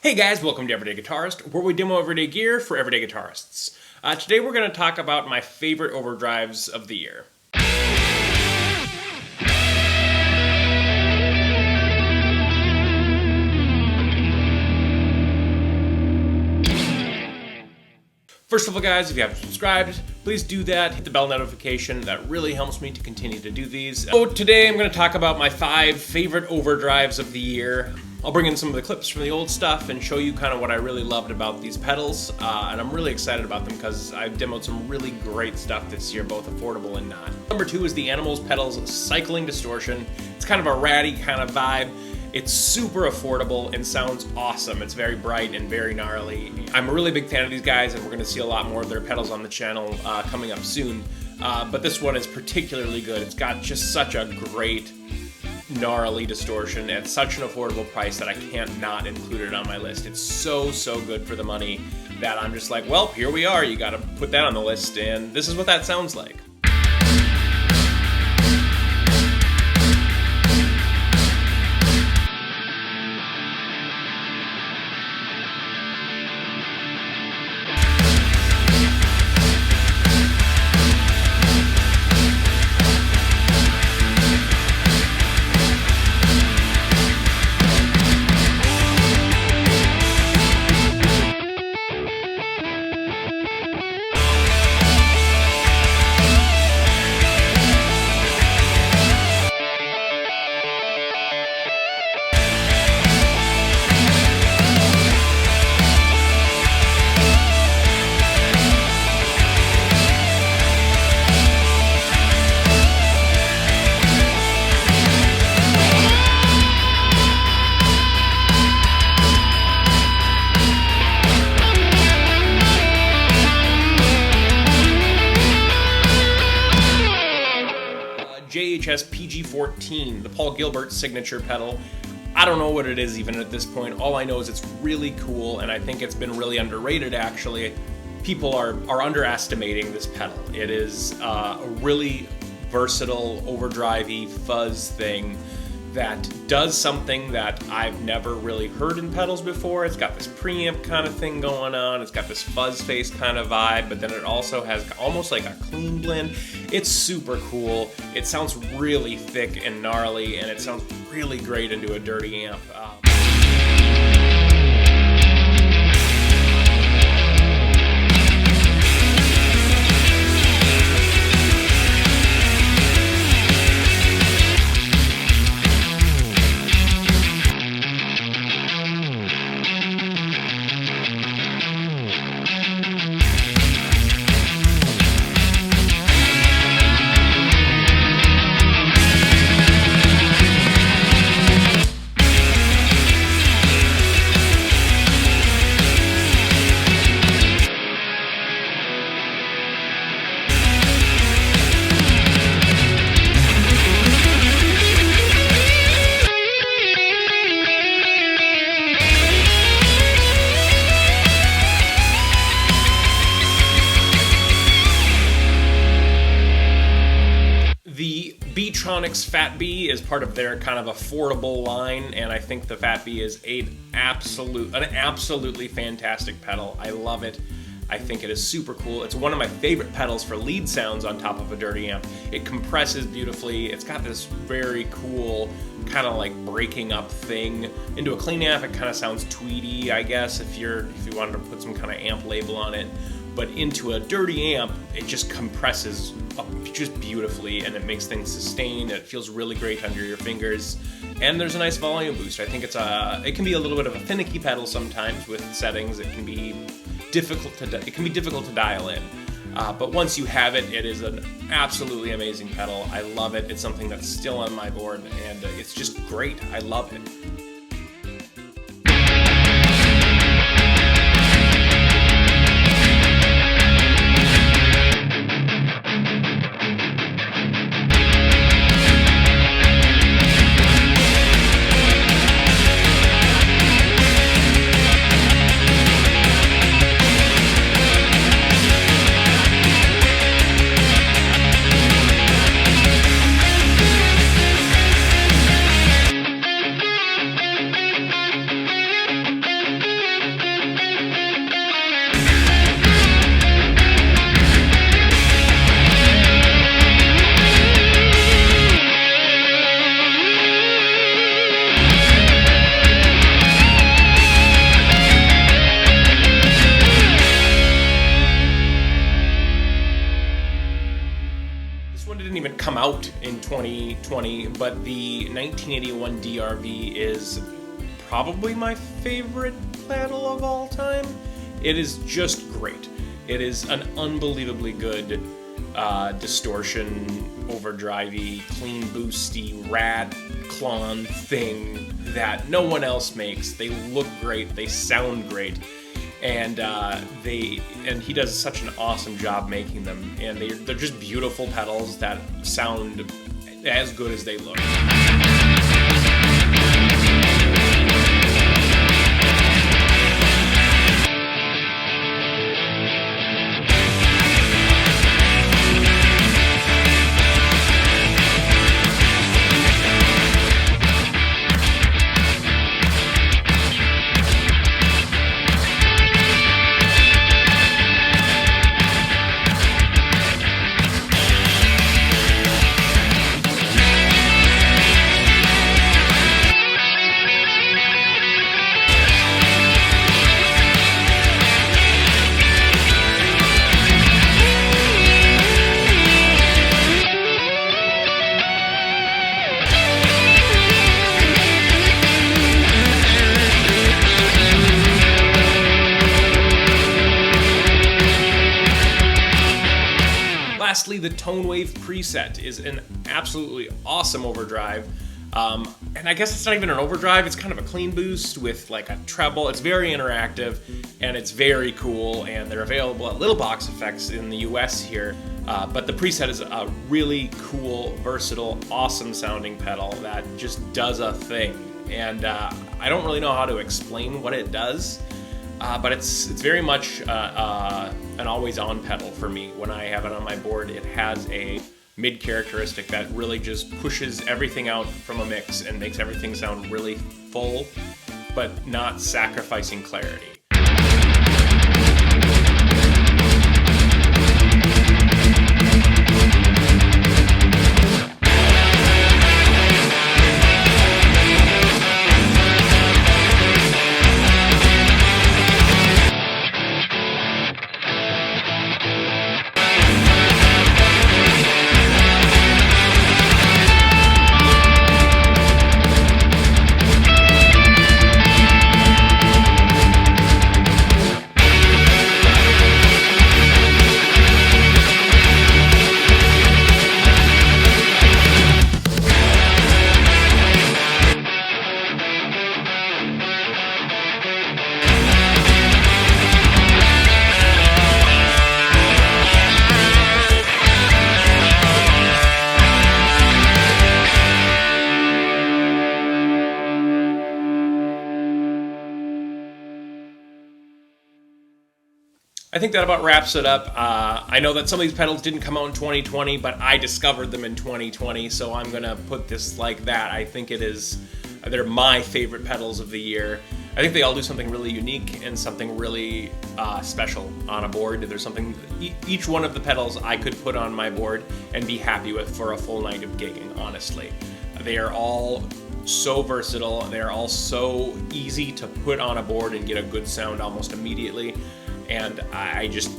Hey guys, welcome to Everyday Guitarist, where we demo everyday gear for everyday guitarists. Today we're going to talk about my favorite overdrives of the year. First of all guys, if you haven't subscribed, please do that. Hit the bell notification. That really helps me to continue to do these. So today I'm going to talk about my 5 favorite overdrives of the year. I'll bring in some of the clips from the old stuff and show you kind of what I really loved about these pedals, and I'm really excited about them because I've demoed some really great stuff this year, both affordable and not. Number 2 is the Animals Pedals Cycling Distortion. It's kind of a ratty kind of vibe. It's super affordable and sounds awesome. It's very bright and very gnarly. I'm a really big fan of these guys, and we're going to see a lot more of their pedals on the channel coming up soon, but this one is particularly good. It's got just such a great gnarly distortion at such an affordable price that I can't not include it on my list. It's so good for the money that I'm just like, well, here we are. You got to put that on the list, and this is what that sounds like. JHS PG14, the Paul Gilbert signature pedal. I don't know what it is even at this point. All I know is it's really cool, and I think it's been really underrated actually. People are underestimating this pedal. It is a really versatile, overdrive-y fuzz thing that does something that I've never really heard in pedals before. It's got this preamp kind of thing going on. It's got this fuzz face kind of vibe, but then it also has almost like a clean blend. It's super cool. It sounds really thick and gnarly, and it sounds really great into a dirty amp. The Beetronics FatBee is part of their kind of affordable line, and I think the FatBee is an absolutely fantastic pedal. I love it. I think it is super cool. It's one of my favorite pedals for lead sounds on top of a dirty amp. It compresses beautifully. It's got this very cool kind of like breaking up thing. Into a clean amp, it kind of sounds tweedy, I guess, if you wanted to put some kind of amp label on it. But into a dirty amp, it just compresses up just beautifully, and it makes things sustain. It feels really great under your fingers, and there's a nice volume boost. I think it can be a little bit of a finicky pedal sometimes with settings. It can be difficult to dial in. But once you have it, it is an absolutely amazing pedal. I love it. It's something that's still on my board, and it's just great. I love it. in 2020, but the 1981 DRV is probably my favorite pedal of all time. It is just great. It is an unbelievably good distortion, overdrivey, clean boosty, rad clon thing that no one else makes. They look great, they sound great, and he does such an awesome job making them. And they're just beautiful pedals that sound as good as they look. Lastly, the Tonewave Preset is an absolutely awesome overdrive. And I guess it's not even an overdrive, it's kind of a clean boost with like a treble. It's very interactive and it's very cool, and they're available at Little Box Effects in the US here. But the Preset is a really cool, versatile, awesome sounding pedal that just does a thing. And I don't really know how to explain what it does. But it's very much an always-on pedal for me. When I have it on my board, it has a mid characteristic that really just pushes everything out from a mix and makes everything sound really full, but not sacrificing clarity. I think that about wraps it up. I know that some of these pedals didn't come out in 2020, but I discovered them in 2020, so I'm gonna put this like that. I think they're my favorite pedals of the year. I think they all do something really unique and something really special on a board. There's something, each one of the pedals I could put on my board and be happy with for a full night of gigging, honestly. They are all so versatile. They're all so easy to put on a board and get a good sound almost immediately. And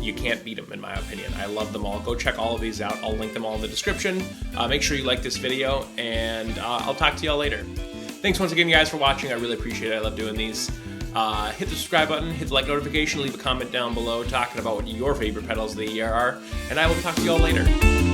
you can't beat them in my opinion. I love them all. Go check all of these out. I'll link them all in the description. Make sure you like this video, and I'll talk to y'all later. Thanks once again, guys, for watching. I really appreciate it. I love doing these. Hit the subscribe button, hit the like notification, leave a comment down below talking about what your favorite pedals of the year are, and I will talk to y'all later.